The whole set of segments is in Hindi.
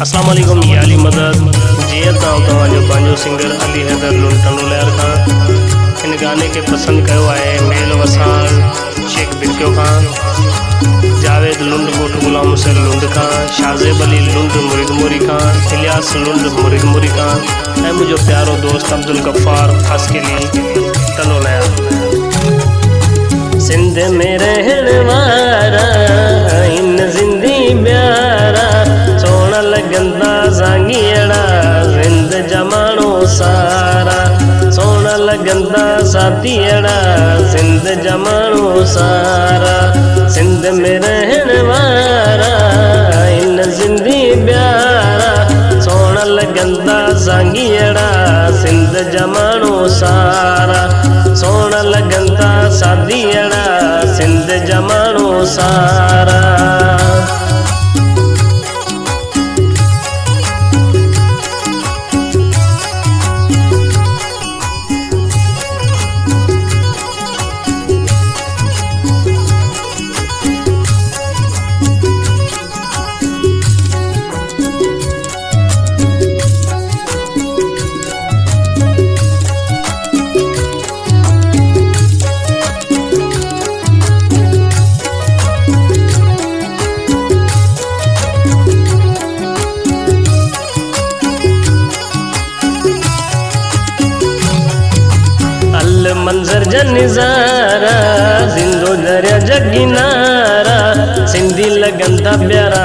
अस्सलाम वालेकुम, ये अली मदद जीअं तव्हां पंहिंजो सिंगर अली हैदर लुंटनो लहर खां इन गाने के पसंद कयो आहे। मेल वसाण शेख बिक्यो खां, जावेद लुंड ॻोठ गुलाम हुसैन लुंड खां, शाज़ेब अली लुंड मुरिदमुरी खां, इलियास लुंड मुरिदमुरी खां ऐं मुंहिंजो प्यारो दोस्त अब्दुल गफ़ार ख़ासकिली टनो लहर। सिंध में रहण वारा इन ज़िंदी प्यारा, सोना लगंदा ज़ांगीअड़ा ज़िंद जमानो सारा, सोना लगंदा साथीअड़ा ज़िंद जमानो सारा। सिंध में रहण वारा इन ज़िंदी प्यारा, सोना लगंदा ज़ांगीअड़ा ज़िंद जमानो सारा, सोना लगंदा साथीअड़ा ज़िंद जमानो सारा। मंजर जनिज़ारा जिंदो दरिया जगिनारा, सिंधी लगंदा प्यारा।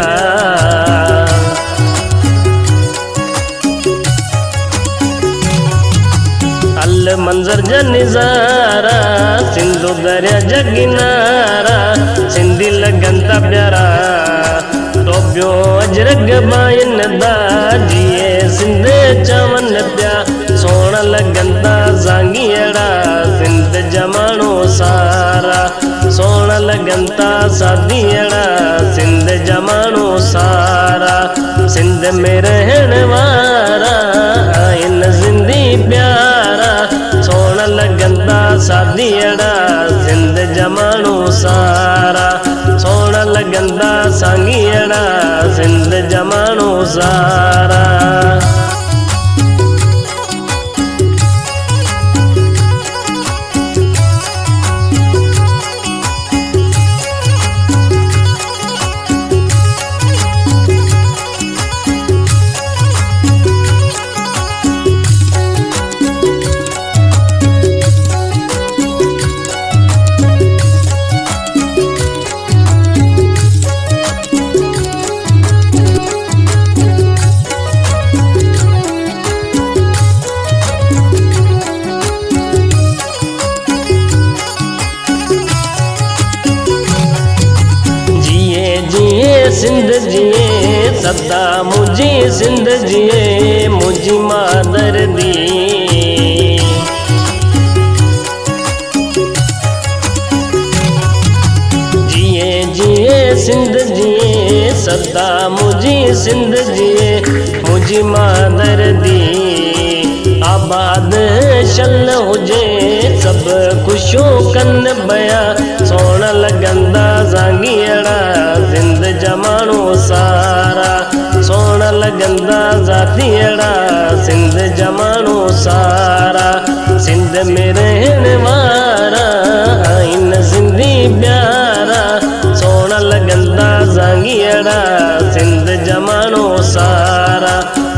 अल मंजर जनिज़ारा सिंधो दरिया जगिनारा, सिंधी लगंदा प्यारा। टोपियो अजरग बाइन दा जिए सिंध चवन प्या, सोना लगंदा ज़ांगीअड़ा ज़िंद जमानो सारा, सोना लगंदा साथीअड़ा ज़िंद जमानो सारा। सिंध में रहण वारा इन ज़िंदी प्यारा, सोना लगंदा साथीअड़ा ज़िंद जमानो सारा, सोना लगंदा ज़ांगीअड़ा ज़िंद जमानो सारा। सिंध जिए सदा मुझी सिंध जिए मुझी मादर दी, जिए जिए सिंध जिए सदा मुझी सिंध जिए मुझी मादर दी। आबाद शल हुजे सब खुशो कन बया, सोना लगंदा ज़ांगीअड़ा ज़िंद जमानो सारा, सोना लगंदा ज़ाथीअड़ा सिंध जमानो सारा। सिंध में रहण वारा इन ज़िंदी प्यारा, सोना लगंदा ज़ांगीअड़ा सिंध जमानो सारा,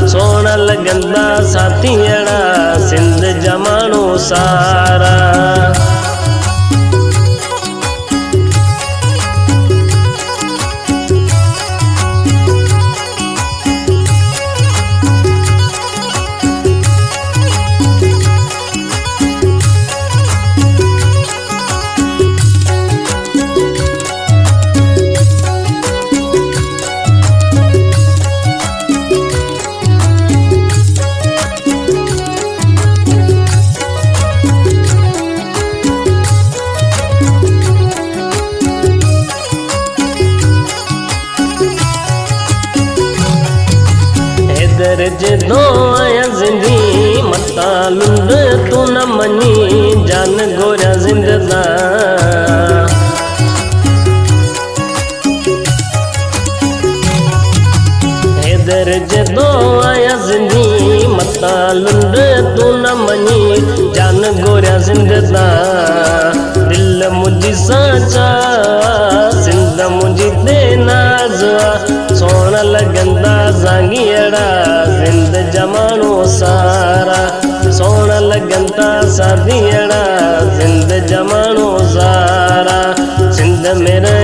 सोना लगंदा साथीअड़ा सिंध जमानो सारा। जे दो आया जिंदी मता लुंड तू न मनी, जान गोरा जिंदा हैदर जदो आया जिंदी मता लुंड तू न मनी जान गोरिया जिंददा दिल मुझी साचा सिंध मुझी ते नाज़ा सोना लगंदा ज़ांगियड़ा जिंद जमानो सारा सोना लगंदा सादियड़ा जिंद जमानो सारा सिंध मेरा